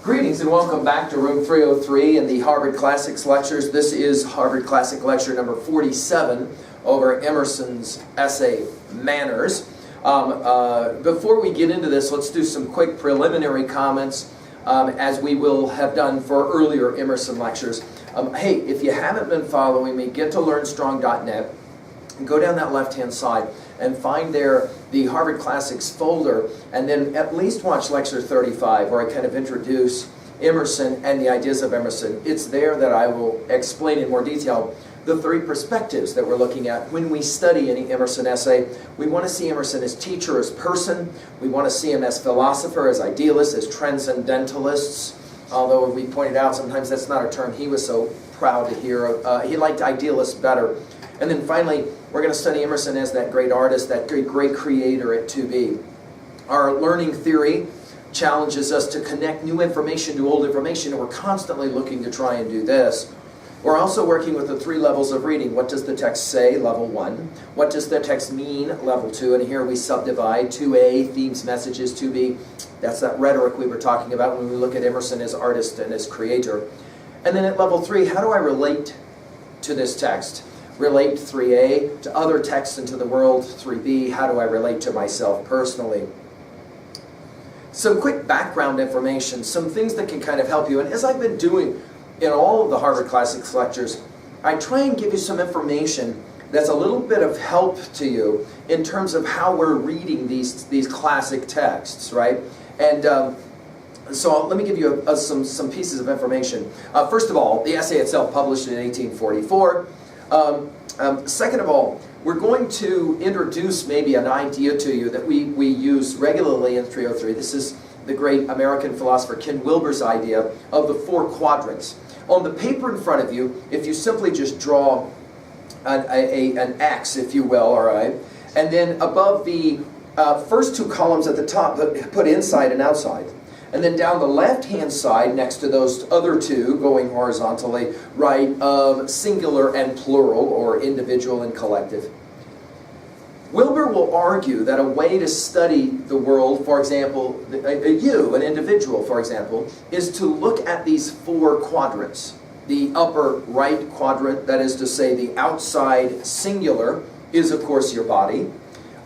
Greetings and welcome back to room 303 in the Harvard Classics Lectures. This is Harvard Classic Lecture number 47 over Emerson's essay, Manners. Before we get into this, let's do some quick preliminary comments as we will have done for earlier Emerson lectures. Hey, if you haven't been following me, get to learnstrong.net and go down that left-hand side and find there the Harvard Classics folder, and then at least watch lecture 35 where I kind of introduce Emerson and the ideas of Emerson. It's there that I will explain in more detail the three perspectives that we're looking at when we study any Emerson essay. We want to see Emerson as teacher, as person. We want to see him as philosopher, as idealist, as transcendentalists. Although we pointed out sometimes that's not a term he was so proud to hear. He liked idealists better. And then finally, we're going to study Emerson as that great artist, that great creator at 2B. Our learning theory challenges us to connect new information to old information, and we're constantly looking to try and do this. We're also working with the three levels of reading. What does the text say? Level 1. What does the text mean? Level 2. And here we subdivide 2A, themes, messages, 2B. That's that rhetoric we were talking about when we look at Emerson as artist and as creator. And then at level 3, how do I relate to this text? Relate 3A to other texts and to the world. 3B, how do I relate to myself personally? Some quick background information, some things that can kind of help you. And as I've been doing in all of the Harvard Classics lectures, I try and give you some information that's a little bit of help to you in terms of how we're reading these classic texts, right? And so let me give you some pieces of information. First of all, the essay itself published in 1844. Second of all, we're going to introduce maybe an idea to you that we use regularly in 303. This is the great American philosopher Ken Wilber's idea of the 4 quadrants. On the paper in front of you, if you simply just draw an X, if you will, all right, and then above the first 2 columns at the top, put inside and outside. And then down the left-hand side, next to those other 2, going horizontally, write singular and plural, or individual and collective. Wilber will argue that a way to study the world, for example, you, an individual, for example, is to look at these 4 quadrants. The upper right quadrant, that is to say the outside singular, is of course your body.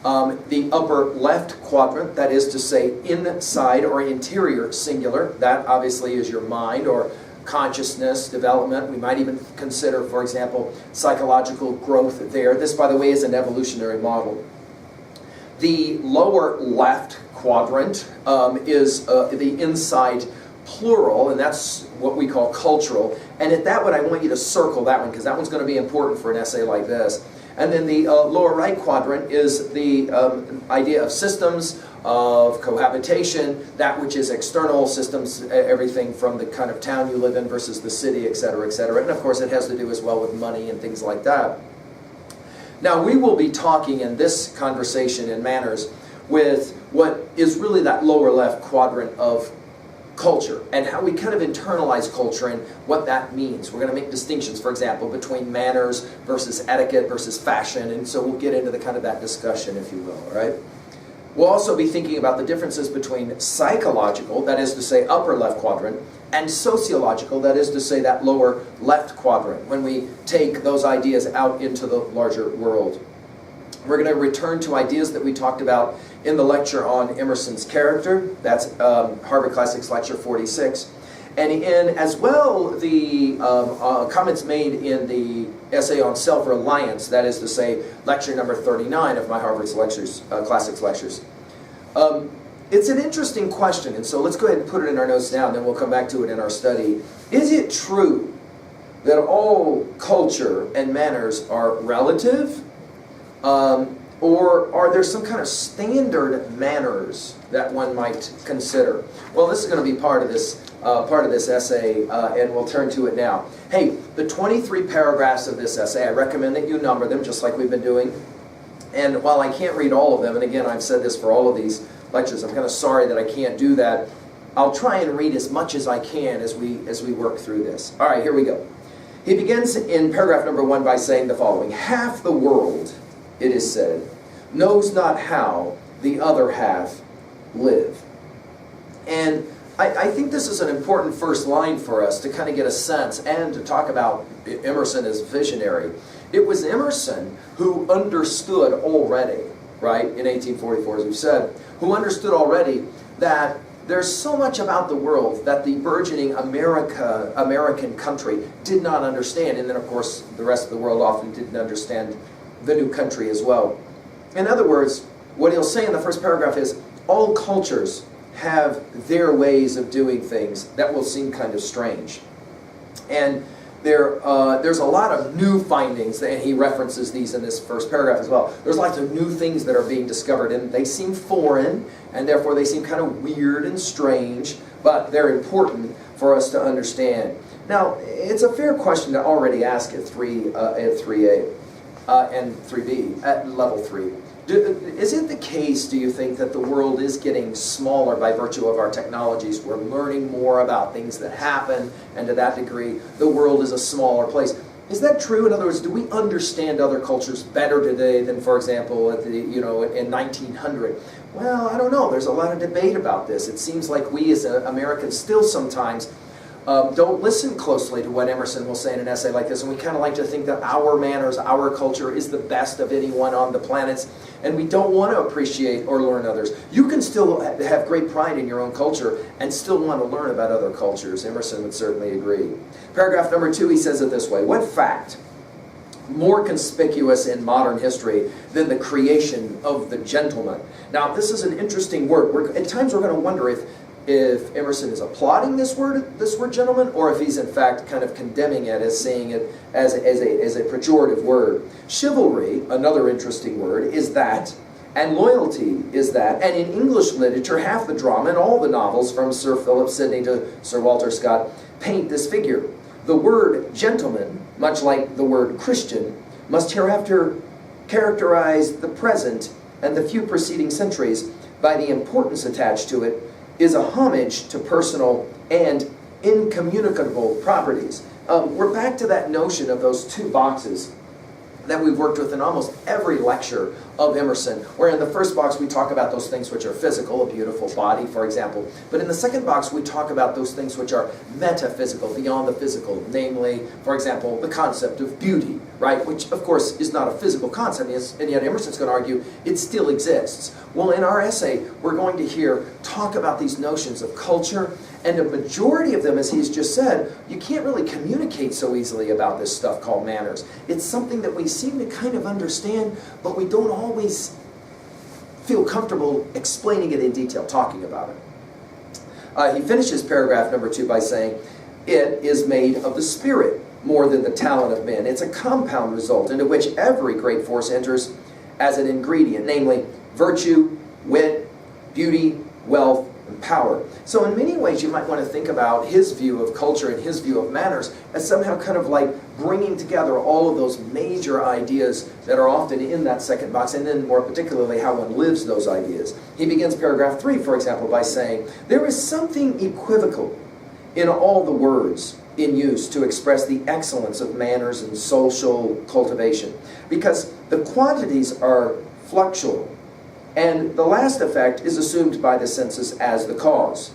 The upper left quadrant, that is to say inside or interior singular, that obviously is your mind or consciousness development. We might even consider, for example, psychological growth there. This, by the way, is an evolutionary model. The lower left quadrant is the inside plural, and that's what we call cultural. And at that one, I want you to circle that one, because that one's going to be important for an essay like this. And then the lower right quadrant is the idea of systems, of cohabitation, that which is external systems, everything from the kind of town you live in versus the city, etc., etc. And of course it has to do as well with money and things like that. Now we will be talking in this conversation in Manners with what is really that lower left quadrant of culture, and how we kind of internalize culture and what that means. We're going to make distinctions, for example, between manners versus etiquette versus fashion, and so we'll get into the kind of that discussion, if you will, all right? We'll also be thinking about the differences between psychological, that is to say upper left quadrant, and sociological, that is to say that lower left quadrant, when we take those ideas out into the larger world. We're going to return to ideas that we talked about in the lecture on Emerson's character. That's Harvard Classics Lecture 46. And in, as well, the comments made in the essay on self-reliance, that is to say, lecture number 39 of my Harvard Classics Lectures. It's an interesting question, and so let's go ahead and put it in our notes now, and then we'll come back to it in our study. Is it true that all culture and manners are relative? Or are there some kind of standard manners that one might consider? Well, this is going to be part of this essay, and we'll turn to it now. Hey, the 23 paragraphs of this essay, I recommend that you number them, just like we've been doing. And while I can't read all of them, and again, I've said this for all of these lectures, I'm kind of sorry that I can't do that. I'll try and read as much as I can as we work through this. All right, here we go. He begins in paragraph number 1 by saying the following: half the world, it is said, knows not how the other half live. And I think this is an important first line for us to kind of get a sense and to talk about Emerson as visionary. It was Emerson who understood already, right, in 1844, as we've said, who understood already that there's so much about the world that the burgeoning American country did not understand. And then, of course, the rest of the world often didn't understand the new country as well. In other words, what he'll say in the first paragraph is, all cultures have their ways of doing things that will seem kind of strange. And there's a lot of new findings, and he references these in this first paragraph as well. There's lots of new things that are being discovered, and they seem foreign, and therefore they seem kind of weird and strange, but they're important for us to understand. Now, it's a fair question to already ask at 3A and 3B, at level 3. Is it the case, do you think, that the world is getting smaller by virtue of our technologies? We're learning more about things that happen, and to that degree, the world is a smaller place. Is that true? In other words, do we understand other cultures better today than, for example, at in 1900? Well, I don't know. There's a lot of debate about this. It seems like we as Americans still sometimes don't listen closely to what Emerson will say in an essay like this, and we kind of like to think that our manners, our culture is the best of anyone on the planet, and we don't want to appreciate or learn others. You can still have great pride in your own culture and still want to learn about other cultures. Emerson would certainly agree. Paragraph number 2, he says it this way: what fact more conspicuous in modern history than the creation of the gentleman? Now, this is an interesting word. At times we're going to wonder if Emerson is applauding this word gentleman, or if he's in fact kind of condemning it, as saying it as a pejorative word. Chivalry, another interesting word, is that, and loyalty is that, and in English literature, half the drama and all the novels from Sir Philip Sidney to Sir Walter Scott paint this figure. The word gentleman, much like the word Christian, must hereafter characterize the present and the few preceding centuries by the importance attached to it, is a homage to personal and incommunicable properties. We're back to that notion of those two boxes that we've worked with in almost every lecture of Emerson, where in the first box we talk about those things which are physical, a beautiful body, for example, but in the second box we talk about those things which are metaphysical, beyond the physical, namely, for example, the concept of beauty, right, which of course is not a physical concept, and yet Emerson's going to argue it still exists. Well, in our essay, we're going to hear talk about these notions of culture, and a majority of them, as he's just said, you can't really communicate so easily about this stuff called manners. It's something that we seem to kind of understand, but we don't always feel comfortable explaining it in detail, talking about it. He finishes paragraph number 2 by saying, it is made of the spirit more than the talent of men. It's a compound result into which every great force enters as an ingredient, namely virtue, wit, beauty, wealth, and power. So in many ways you might want to think about his view of culture and his view of manners as somehow kind of like bringing together all of those major ideas that are often in that second box, and then more particularly how one lives those ideas. He begins paragraph 3, for example, by saying, there is something equivocal in all the words in use to express the excellence of manners and social cultivation, because the quantities are fluctual, and the last effect is assumed by the senses as the cause.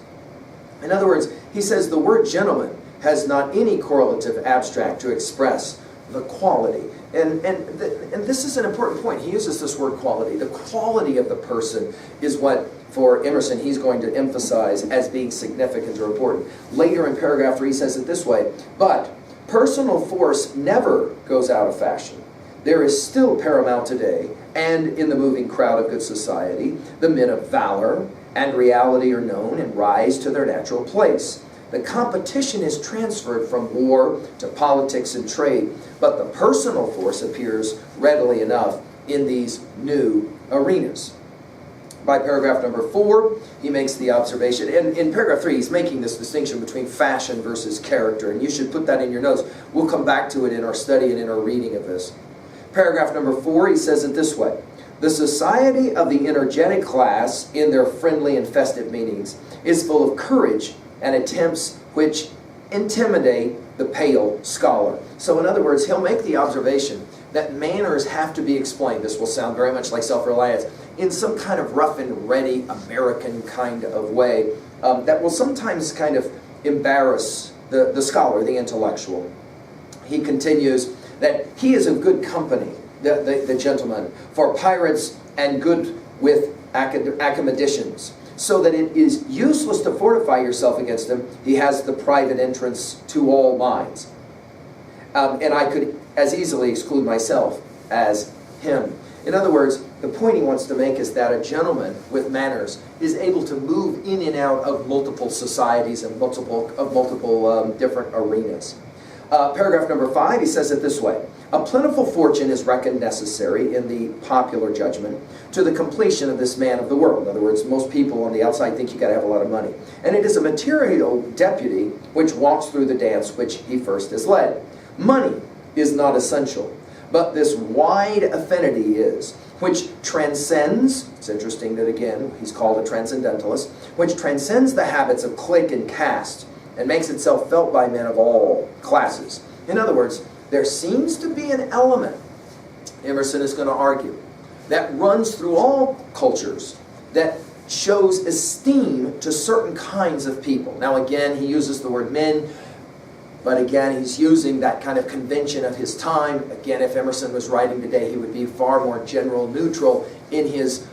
In other words, he says the word gentleman has not any correlative abstract to express the quality. And this is an important point. He uses this word quality. The quality of the person is what, for Emerson, he's going to emphasize as being significant or important. Later in paragraph 3, he says it this way, but personal force never goes out of fashion. There is still paramount today, and in the moving crowd of good society, the men of valor and reality are known and rise to their natural place. The competition is transferred from war to politics and trade, but the personal force appears readily enough in these new arenas. By paragraph number 4, he makes the observation, and in paragraph 3, he's making this distinction between fashion versus character, and you should put that in your notes. We'll come back to it in our study and in our reading of this. Paragraph number 4, he says it this way: the society of the energetic class, in their friendly and festive meetings, is full of courage and attempts which intimidate the pale scholar. So in other words, he'll make the observation that manners have to be explained. This will sound very much like self-reliance, in some kind of rough and ready American kind of way, that will sometimes kind of embarrass the scholar, the intellectual. He continues that he is of good company, the gentleman, for pirates and good with academicians, so that it is useless to fortify yourself against him. He has the private entrance to all minds. And I could as easily exclude myself as him. In other words, the point he wants to make is that a gentleman with manners is able to move in and out of multiple societies and multiple different arenas. Paragraph number 5, he says it this way: a plentiful fortune is reckoned necessary in the popular judgment to the completion of this man of the world. In other words, most people on the outside think you got to have a lot of money. And it is a material deputy which walks through the dance which he first has led. Money is not essential, but this wide affinity is, which transcends, it's interesting that again, he's called a transcendentalist, which transcends the habits of clique and caste, and makes itself felt by men of all classes. In other words, there seems to be an element, Emerson is going to argue, that runs through all cultures that shows esteem to certain kinds of people. Now again, he uses the word men, but again, he's using that kind of convention of his time. Again, if Emerson was writing today, he would be far more gender neutral in his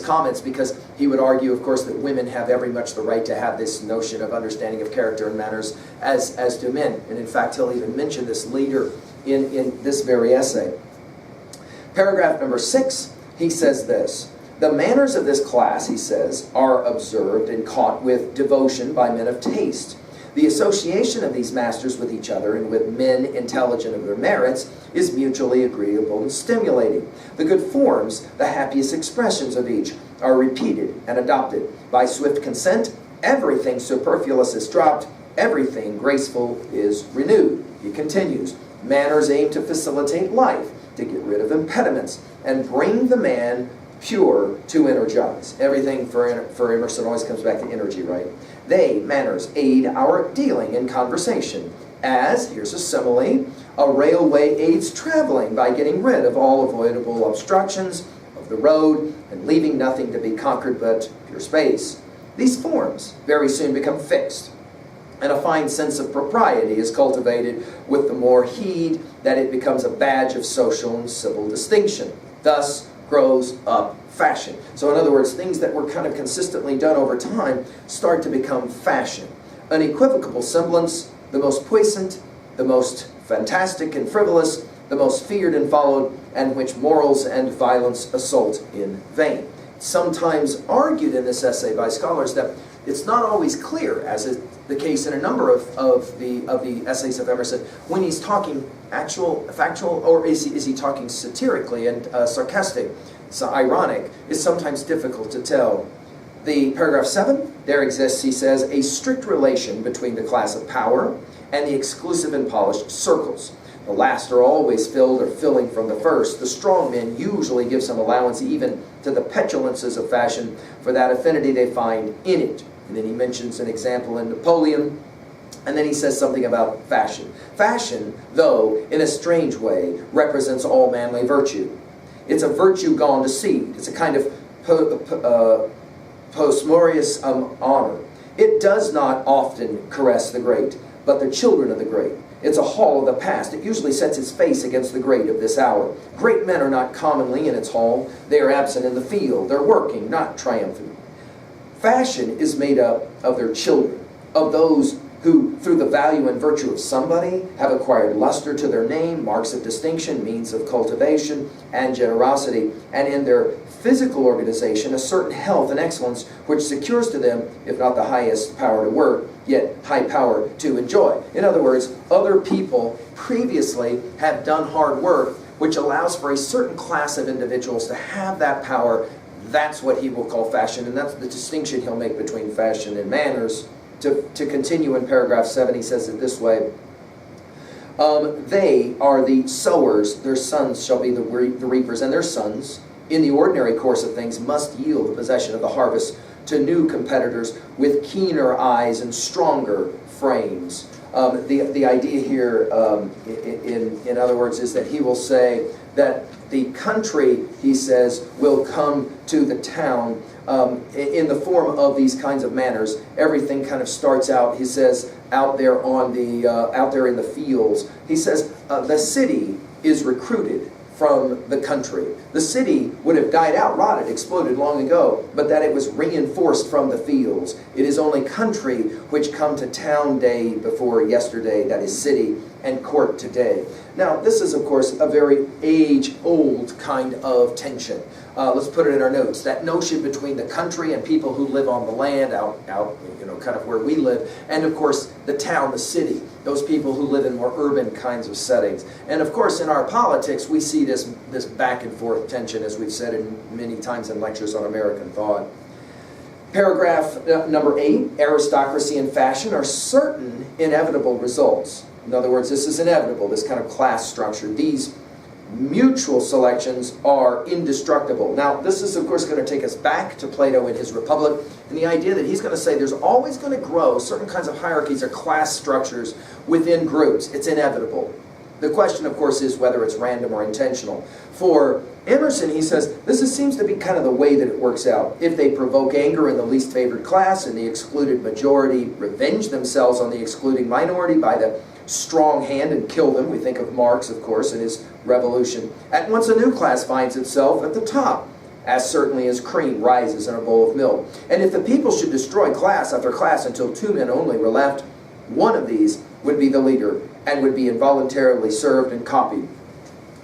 comments, because he would argue, of course, that women have every much the right to have this notion of understanding of character and manners as do men. And in fact, he'll even mention this later in this very essay. Paragraph number 6, he says this: the manners of this class, he says, are observed and caught with devotion by men of taste. The association of these masters with each other and with men intelligent of their merits is mutually agreeable and stimulating. The good forms, the happiest expressions of each, are repeated and adopted. By swift consent, everything superfluous is dropped, everything graceful is renewed. He continues, manners aim to facilitate life, to get rid of impediments, and bring the man pure to energize. Everything for Emerson always comes back to energy, right? They, manners, aid our dealing in conversation, as, here's a simile, a railway aids traveling by getting rid of all avoidable obstructions of the road and leaving nothing to be conquered but pure space. These forms very soon become fixed, and a fine sense of propriety is cultivated with the more heed that it becomes a badge of social and civil distinction. Thus grows up fashion. So in other words, things that were kind of consistently done over time start to become fashion. An equivocal semblance, the most puissant, the most fantastic and frivolous, the most feared and followed, and which morals and violence assault in vain. Sometimes argued in this essay by scholars that it's not always clear, as is the case in a number of the essays of Emerson, when he's talking factual, or is he talking satirically and sarcastic, so ironic, is sometimes difficult to tell. The paragraph 7, there exists, he says, a strict relation between the class of power and the exclusive and polished circles. The last are always filled or filling from the first. The strong men usually give some allowance even to the petulances of fashion for that affinity they find in it. And then he mentions an example in Napoleon, and then he says something about fashion. Fashion, though, in a strange way, represents all manly virtue. It's a virtue gone to seed. It's a kind of postmorious honor. It does not often caress the great, but the children of the great. It's a hall of the past. It usually sets its face against the great of this hour. Great men are not commonly in its hall. They are absent in the field. They're working, not triumphant. Fashion is made up of their children, of those who, through the value and virtue of somebody, have acquired luster to their name, marks of distinction, means of cultivation, and generosity, and in their physical organization, a certain health and excellence which secures to them, if not the highest power to work, yet high power to enjoy. In other words, other people previously have done hard work, which allows for a certain class of individuals to have that power. That's what he will call fashion, and that's the distinction he'll make between fashion and manners. To continue in paragraph 7, he says it this way. They are the sowers, their sons shall be the reapers, and their sons, in the ordinary course of things, must yield the possession of the harvest to new competitors with keener eyes and stronger frames. The idea here, in other words, is that he will say that the country, he says, will come to the town in the form of these kinds of manners. Everything kind of starts out, he says, out there in the fields. He says the city is recruited from the country. The city would have died out, rotted, exploded long ago, but that it was reinforced from the fields. It is only country which come to town day before yesterday, that is city, and court today. Now, this is, of course, a very age-old kind of tension. Let's put it in our notes. That notion between the country and people who live on the land, out, kind of where we live, and, of course, the town, the city, those people who live in more urban kinds of settings. And, of course, in our politics, we see this back and forth tension, as we've said many times in lectures on American thought. Paragraph number 8, aristocracy and fashion are certain inevitable results. In other words, this is inevitable, this kind of class structure. These mutual selections are indestructible. Now, this is, of course, going to take us back to Plato in his Republic, and the idea that he's going to say there's always going to grow certain kinds of hierarchies or class structures within groups. It's inevitable. The question, of course, is whether it's random or intentional. For Emerson, he says, seems to be kind of the way that it works out. If they provoke anger in the least favored class and the excluded majority revenge themselves on the excluding minority by the strong hand and kill them, we think of Marx, of course, and his revolution, at once a new class finds itself at the top, as certainly as cream rises in a bowl of milk. And if the people should destroy class after class until 2 men only were left, one of these would be the leader and would be involuntarily served and copied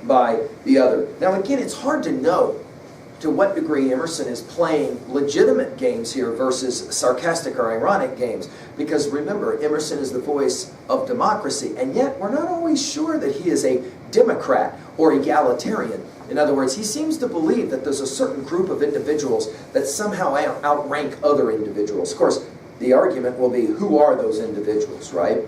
by the other. Now again, it's hard to know to what degree Emerson is playing legitimate games here versus sarcastic or ironic games. Because remember, Emerson is the voice of democracy, and yet we're not always sure that he is a democrat or egalitarian. In other words, he seems to believe that there's a certain group of individuals that somehow outrank other individuals. Of course, the argument will be, who are those individuals, right?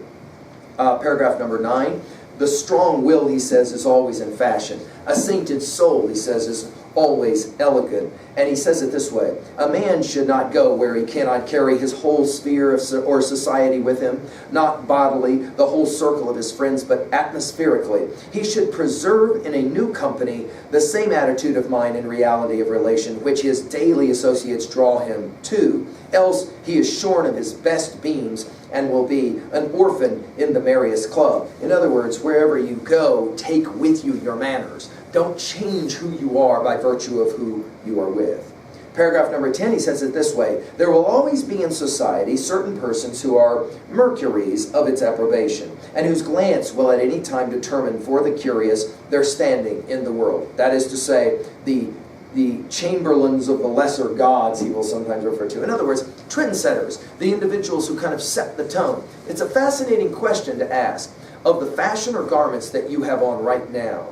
Paragraph number 9. The strong will, he says, is always in fashion. A sainted soul, he says, is always elegant. And he says it this way: a man should not go where he cannot carry his whole sphere or society with him, not bodily, the whole circle of his friends, but atmospherically. He should preserve in a new company the same attitude of mind and reality of relation which his daily associates draw him to. Else he is shorn of his best beams and will be an orphan in the merriest club. In other words, wherever you go, take with you your manners. Don't change who you are by virtue of who you are with. Paragraph number 10, he says it this way: there will always be in society certain persons who are mercuries of its approbation, and whose glance will at any time determine for the curious their standing in the world. That is to say, the chamberlains of the lesser gods, he will sometimes refer to. In other words, trendsetters, the individuals who kind of set the tone. It's a fascinating question to ask. Of the fashion or garments that you have on right now,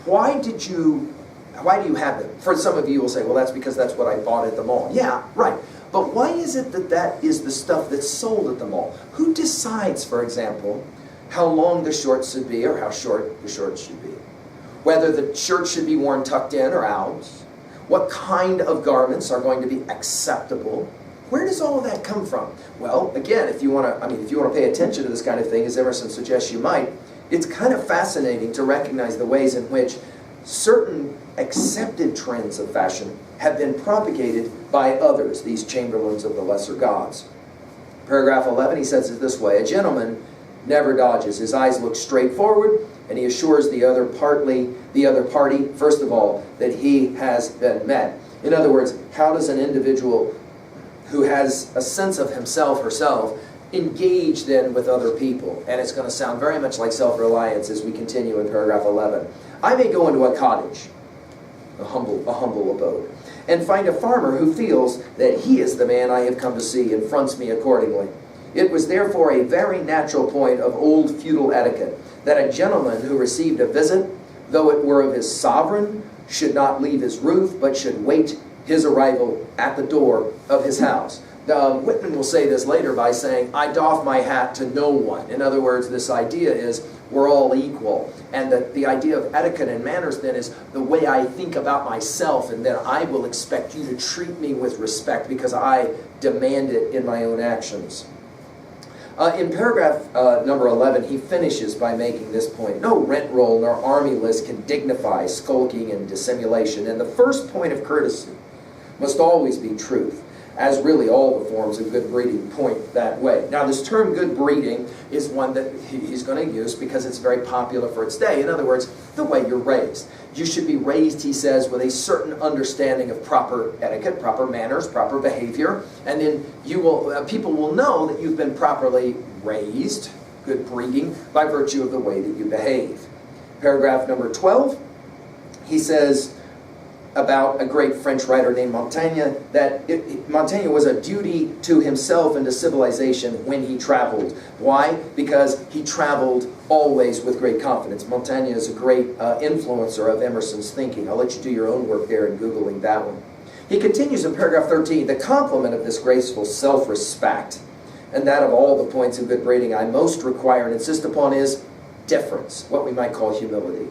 why do you have them? For some of you will say, well, that's because that's what I bought at the mall. Yeah, right. But why is it that that is the stuff that's sold at the mall? Who decides, for example, how long the shorts should be or how short the shorts should be? Whether the shirt should be worn tucked in or out? What kind of garments are going to be acceptable? Where does all of that come from? Well, again, if you want to pay attention to this kind of thing, as Emerson suggests you might, it's kind of fascinating to recognize the ways in which certain accepted trends of fashion have been propagated by others, these chamberlains of the lesser gods. Paragraph 11, he says it this way: a gentleman never dodges. His eyes look straight forward, and he assures the other party, first of all, that he has been met. In other words, how does an individual who has a sense of himself, herself, engage then with other people? And it's going to sound very much like self-reliance as we continue in paragraph 11. I may go into a cottage, a humble abode, and find a farmer who feels that he is the man I have come to see and fronts me accordingly. It was therefore a very natural point of old feudal etiquette that a gentleman who received a visit, though it were of his sovereign, should not leave his roof, but should wait his arrival at the door of his house. Whitman will say this later by saying, I doff my hat to no one. In other words, this idea is we're all equal. And the idea of etiquette and manners then is the way I think about myself, and then I will expect you to treat me with respect because I demand it in my own actions. In paragraph number 11, he finishes by making this point: no rent roll nor army list can dignify skulking and dissimulation. And the first point of courtesy must always be truth, as really all the forms of good breeding point that way. Now, this term good breeding is one that he's going to use because it's very popular for its day. In other words, the way you're raised. You should be raised, he says, with a certain understanding of proper etiquette, proper manners, proper behavior, and then you will, people will know that you've been properly raised, good breeding, by virtue of the way that you behave. Paragraph number 12, he says about a great French writer named Montaigne, that Montaigne was a duty to himself and to civilization when he traveled. Why? Because he traveled always with great confidence. Montaigne is a great influencer of Emerson's thinking. I'll let you do your own work there in Googling that one. He continues in paragraph 13, the complement of this graceful self-respect, and that of all the points of good breeding I most require and insist upon is deference, what we might call humility.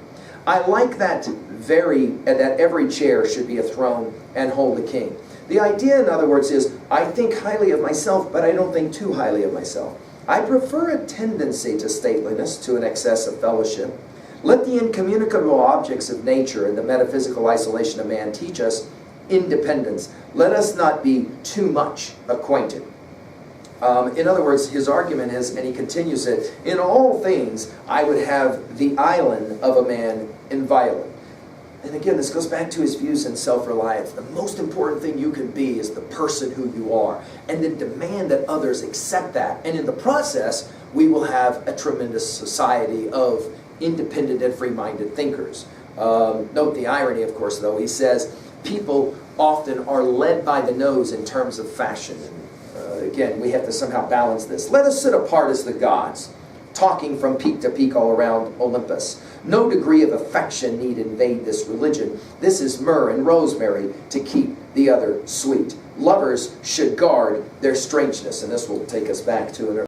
I like that that every chair should be a throne and hold a king. The idea, in other words, is I think highly of myself, but I don't think too highly of myself. I prefer a tendency to stateliness to an excess of fellowship. Let the incommunicable objects of nature and the metaphysical isolation of man teach us independence. Let us not be too much acquainted. In other words, his argument is, and he continues it, in all things I would have the island of a man inviolate. And again, this goes back to his views in self-reliance. The most important thing you can be is the person who you are, and then demand that others accept that. And in the process, we will have a tremendous society of independent and free-minded thinkers. Note the irony, of course, though. He says people often are led by the nose in terms of fashion. Again, we have to somehow balance this. Let us sit apart as the gods, talking from peak to peak all around Olympus. No degree of affection need invade this religion. This is myrrh and rosemary to keep the other sweet. Lovers should guard their strangeness. And this will take us back to an